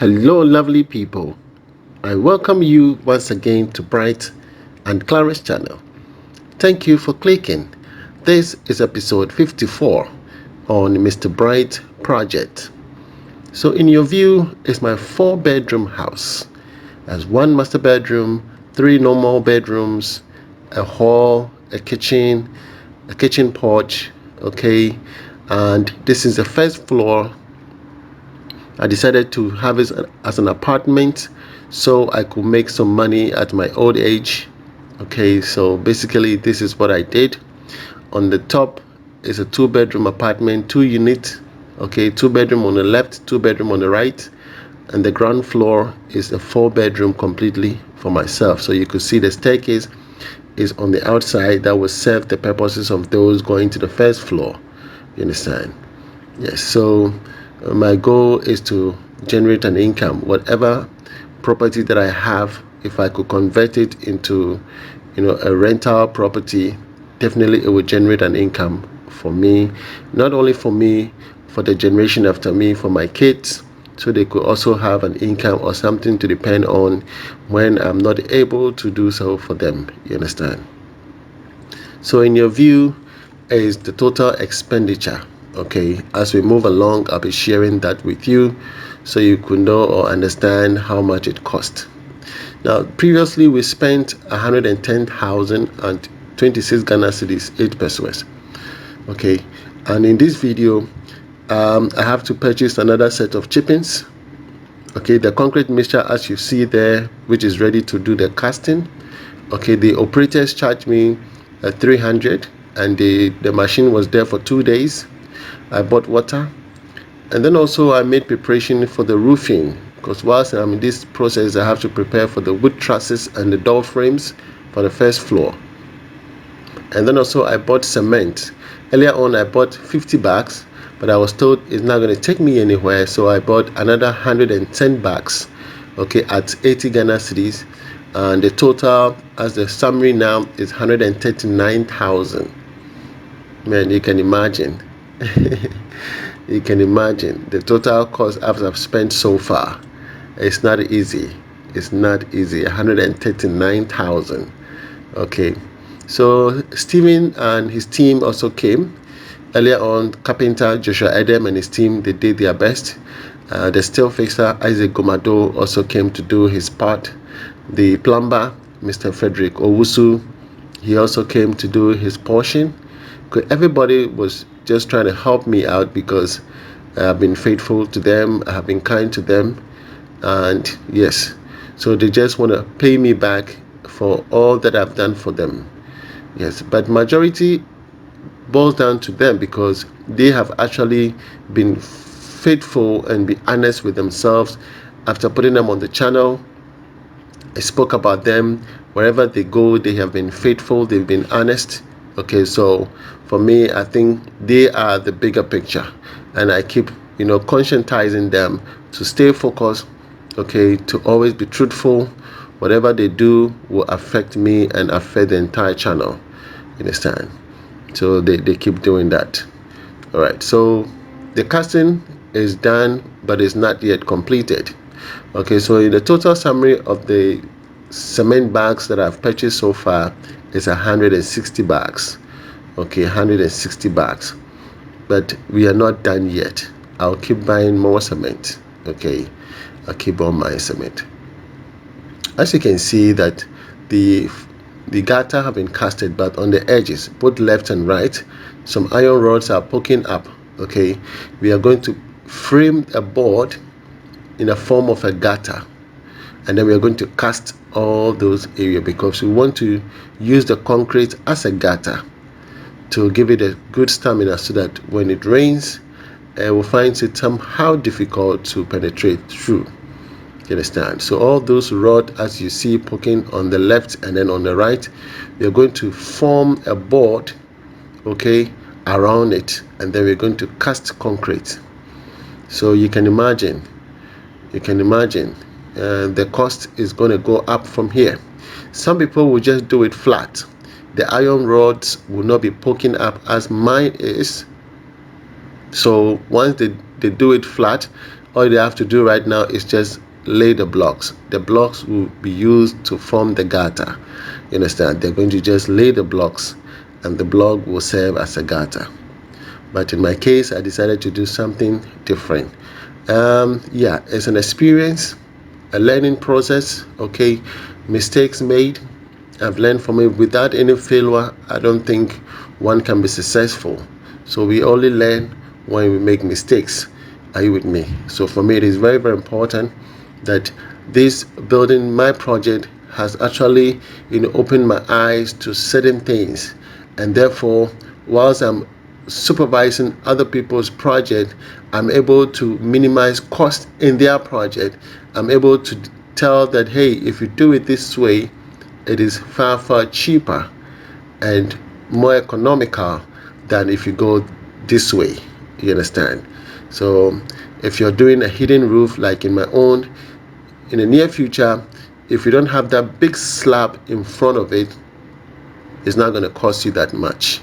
Hello, lovely people. I welcome you once again to Bright and Clara's channel. Thank you for clicking. This is episode 54 on Mr. Bright project. So in your view is my 4-bedroom house. As one master bedroom, 3 normal bedrooms, a hall, a kitchen porch, okay? And this is the first floor. I decided to have it as an apartment so I could make some money at my old age. Okay, so basically this is what I did. On the top is a 2-bedroom apartment, 2 units. Okay, 2-bedroom on the left, 2-bedroom on the right, and the ground floor is a 4-bedroom completely for myself. So you could see the staircase is on the outside that will serve the purposes of those going to the first floor. You understand? Yes. So my goal is to generate an income. Whatever property that I have, if I could convert it into a rental property, definitely it would generate an income for me, not only for me, for the generation after me, for my kids, so they could also have an income or something to depend on when I'm not able to do so for them. You understand? So in your view is the total expenditure. Okay, as we move along, I'll be sharing that with you so you could know or understand how much it cost. Now, previously we spent 110,026 Ghana cedis, 8 pesos. Okay, and in this video, I have to purchase another set of chippings. Okay, the concrete mixture, as you see there, which is ready to do the casting. Okay, the operators charged me 300, and the machine was there for 2 days. I bought water, and then also I made preparation for the roofing, because whilst I'm in this process I have to prepare for the wood trusses and the door frames for the first floor. And then also I bought cement. Earlier on I bought 50 bags, but I was told it's not going to take me anywhere, so I bought another 110 bags, okay, at 80 Ghana cedis, and the total as the summary now is 139,000. Man, you can imagine. You can imagine the total cost after I've spent so far. It's not easy. It's not easy. 139,000. Okay. So Stephen and his team also came. Earlier on, carpenter Joshua Edem and his team, they did their best. The steel fixer Isaac Gomado also came to do his part. The plumber Mr. Frederick Owusu, he also came to do his portion. Everybody was just trying to help me out because I've been faithful to them, I have been kind to them, and yes, so they just want to pay me back for all that I've done for them. Yes, but majority boils down to them because they have actually been faithful and be honest with themselves. After putting them on the channel, I spoke about them. Wherever they go, they have been faithful, they've been honest. Okay, so for me, I think they are the bigger picture, and I keep conscientizing them to stay focused, okay, to always be truthful. Whatever they do will affect me and affect the entire channel. You understand? So they keep doing that. All right, so the casting is done, but it's not yet completed. Okay, so in the total summary of the cement bags that I've purchased so far is 160 bags. Okay, 160 bags, but we are not done yet. I'll keep buying more cement. Okay, I'll keep on buying cement. As you can see that the gutter have been casted, but on the edges, both left and right, some iron rods are poking up. Okay, we are going to frame a board in the form of a gutter, and then we are going to cast all those areas because we want to use the concrete as a gutter to give it a good stamina so that when it rains, we'll find it somehow difficult to penetrate through. You understand? So all those rods, as you see, poking on the left and then on the right, we are going to form a board, okay, around it, and then we're going to cast concrete. So you can imagine the cost is going to go up from here. Some people will just do it flat. The iron rods will not be poking up as mine is. So once they do it flat, All they have to do right now is just lay the blocks. The blocks will be used to form the gutter. You understand? They're going to just lay the blocks, and the block will serve as a gutter. But in my case, I decided to do something different. Yeah, it's an experience, a learning process. Okay, mistakes made, I've learned from it. Without any failure, I don't think one can be successful. So we only learn when we make mistakes. Are you with me? So for me, it is very, very important that this building, my project, has actually, opened my eyes to certain things, and therefore, whilst I'm supervising other people's project, I'm able to minimize cost in their project. I'm able to tell that, hey, if you do it this way, it is far, far cheaper and more economical than if you go this way. You understand? So if you're doing a hidden roof like in my own, in the near future, if you don't have that big slab in front of it, it's not going to cost you that much,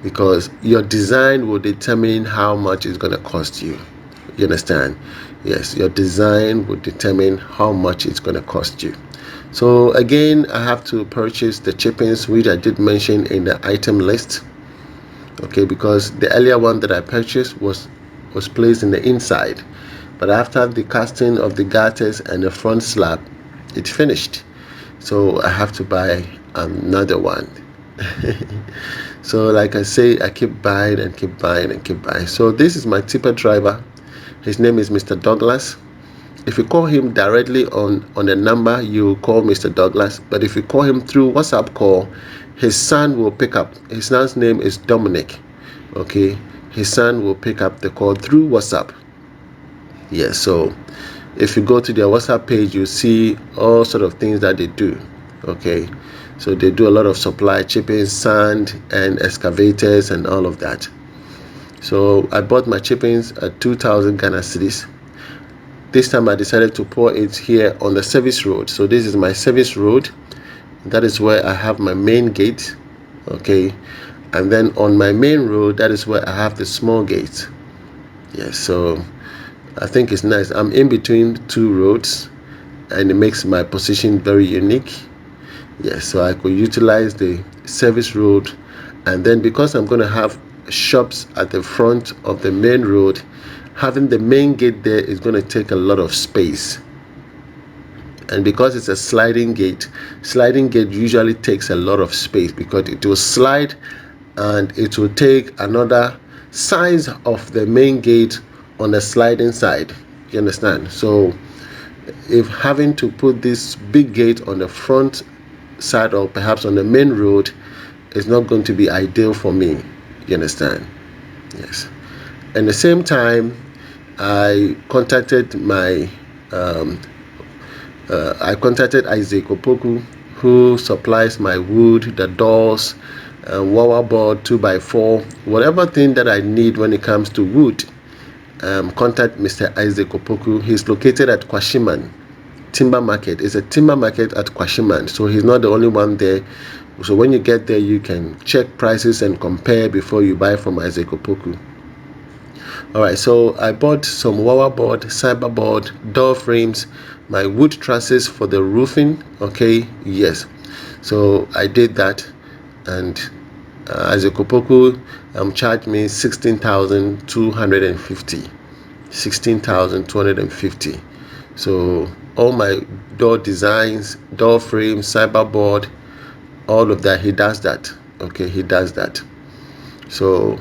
because your design will determine how much it's going to cost you. You understand? Yes, your design will determine how much it's going to cost you. So again, I have to purchase the chippings, which I did mention in the item list. Okay, because the earlier one that I purchased was placed in the inside, but after the casting of the gutters and the front slab, it finished. So I have to buy another one. So like I say, I keep buying and keep buying and keep buying. So this is my tipper driver. His name is Mr. Douglas. If you call him directly on the number, you call Mr. Douglas. But if you call him through WhatsApp call, his son will pick up. His son's name is Dominic. Okay, his son will pick up the call through WhatsApp. Yes, so if you go to their WhatsApp page, you see all sort of things that they do. Okay, so they do a lot of supply, chipping, sand, and excavators, and all of that. So I bought my chippings at 2,000 Ghana cedis. This time I decided to pour it here on the service road. So this is my service road. That is where I have my main gate. Okay, and then on my main road, that is where I have the small gate. Yes, so I think it's nice. I'm in between two roads, and it makes my position very unique. Yes, so I could utilize the service road, and then because I'm going to have shops at the front of the main road, having the main gate there is going to take a lot of space. And because it's a sliding gate usually takes a lot of space, because it will slide and it will take another size of the main gate on the sliding side. You understand? So if having to put this big gate on the front side or perhaps on the main road is not going to be ideal for me. You understand? Yes. At the same time, I contacted Isaac Opoku, who supplies my wood, the doors, wire board, 2x4, whatever thing that I need when it comes to wood. Contact Mr. Isaac Opoku. He's located at Kwashiman Timber Market. It's a timber market at Kwashiman, so he's not the only one there. So when you get there, you can check prices and compare before you buy from Isaac Opoku. Alright, so I bought some wire board, cyber board, door frames, my wood trusses for the roofing. Okay, yes, so I did that, and Isaac Opoku charged me 16,250. 16,250. So all my door designs, door frames, cyberboard, all of that, he does that. Okay, he does that. So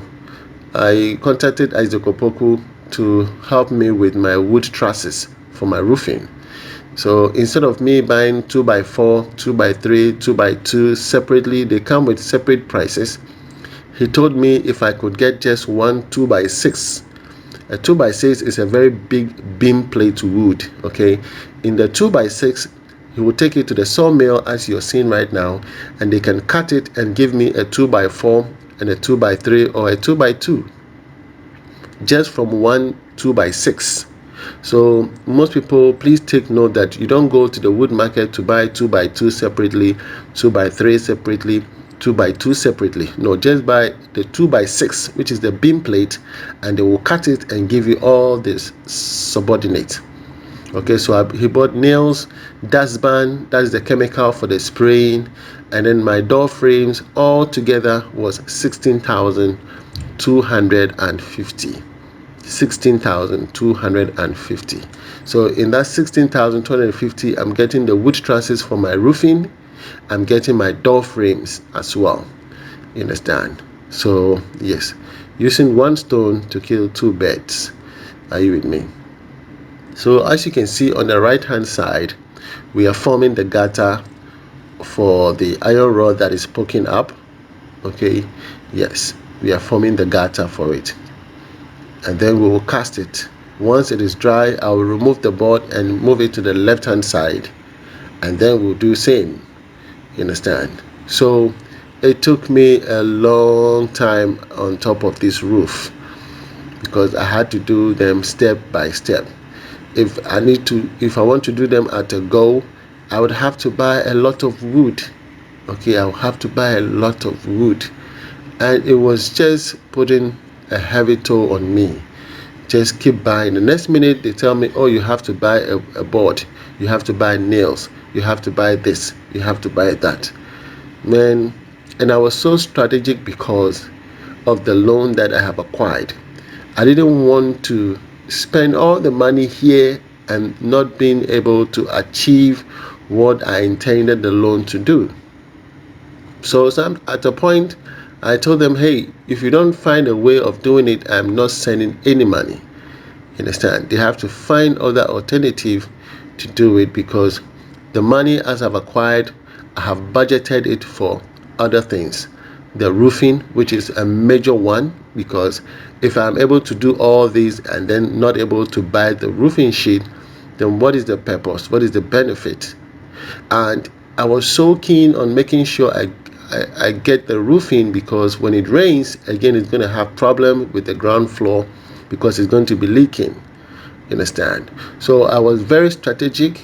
I contacted Isaac Opoku to help me with my wood trusses for my roofing. So instead of me buying 2x4, 2x3, 2x2 separately, they come with separate prices. He told me if I could get just one 2x6. A 2x6 is a very big beam plate wood. Okay, in the 2x6, he will take it to the sawmill as you're seeing right now, and they can cut it and give me a 2x4 and a 2x3 or a 2x2 just from one 2x6. So most people, please take note that you don't go to the wood market to buy 2x2 separately, 2x3 separately. 2x2 separately. No, just buy the 2x6, which is the beam plate, and they will cut it and give you all this subordinate. Okay, so he bought nails, dustband, that's the chemical for the spraying, and then my door frames all together was 16,250. 16,250. So in that 16,250, I'm getting the wood trusses for my roofing. I'm getting my door frames as well. You understand? So yes, using one stone to kill two birds. Are you with me? So as you can see on the right hand side, we are forming the gutter for the iron rod that is poking up. Okay, yes, we are forming the gutter for it, and then we will cast it. Once it is dry, I will remove the board and move it to the left hand side, and then we'll do same. You understand? So it took me a long time on top of this roof because I had to do them step by step. If I want to do them at a go, I would have to buy a lot of wood. Okay, I would have to buy a lot of wood, and it was just putting a heavy toll on me. Just keep buying. The next minute they tell me, oh, you have to buy a board, you have to buy nails, you have to buy this, you have to buy that. Man, and I was so strategic because of the loan that I have acquired. I didn't want to spend all the money here and not being able to achieve what I intended the loan to do. So at a point I told them, hey, if you don't find a way of doing it, I'm not sending any money. You understand? They have to find other alternative to do it, because the money as I've acquired, I have budgeted it for other things. The roofing, which is a major one, because if I'm able to do all these and then not able to buy the roofing sheet, then what is the purpose? What is the benefit? And I was so keen on making sure I get the roofing, because when it rains again, it's going to have problem with the ground floor because it's going to be leaking. You understand? So I was very strategic,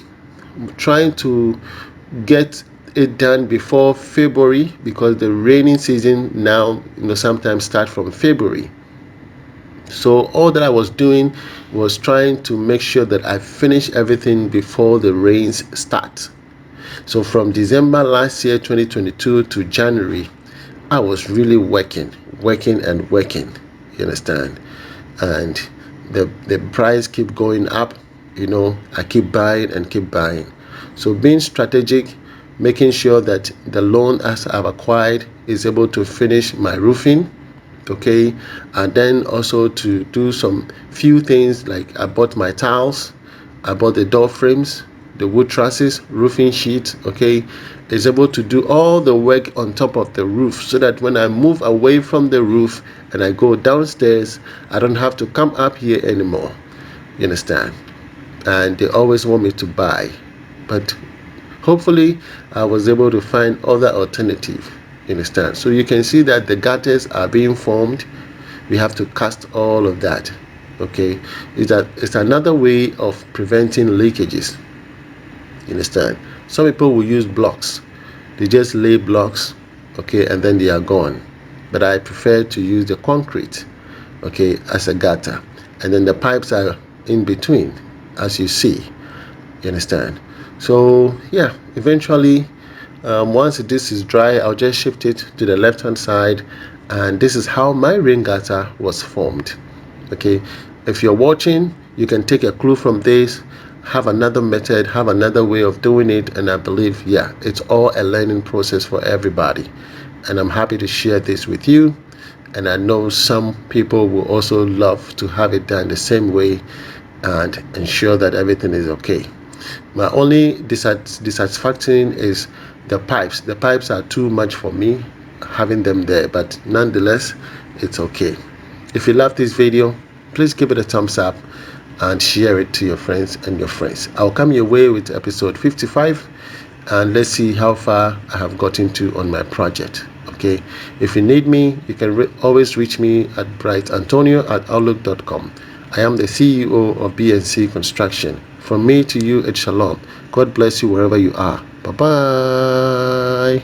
trying to get it done before February, because the raining season now, sometimes start from February. So all that I was doing was trying to make sure that I finish everything before the rains start. So from December last year 2022 to January, I was really working. You understand? And the price keep going up. I keep buying. So being strategic, making sure that the loan as I've acquired is able to finish my roofing, okay, and then also to do some few things, like I bought my tiles, I bought the door frames, the wood trusses, roofing sheet, okay, is able to do all the work on top of the roof, so that when I move away from the roof and I go downstairs, I don't have to come up here anymore. You understand? And they always want me to buy, but hopefully I was able to find other alternative. You understand? So you can see that the gutters are being formed. We have to cast all of that. Okay, it's another way of preventing leakages. You understand? Some people will use blocks. They just lay blocks, okay, and then they are gone. But I prefer to use the concrete, okay, as a gutter, and then the pipes are in between, as you see. You understand? So yeah, eventually once this is dry, I'll just shift it to the left hand side, and this is how my rain gutter was formed. Okay, if you're watching, you can take a clue from this, have another method, have another way of doing it, and I believe, yeah, it's all a learning process for everybody, and I'm happy to share this with you. And I know some people will also love to have it done the same way and ensure that everything is okay. My only dissatisfaction is the pipes. The pipes are too much for me, having them there, but nonetheless, it's okay. If you love this video, please give it a thumbs up and share it to your friends and your friends. I'll come your way with episode 55, and let's see how far I have gotten to on my project. Okay, if you need me, you can always reach me at brightantonio@outlook.com. I am the CEO of B&C Construction. From me to you, it's shalom. God bless you wherever you are. Bye-bye.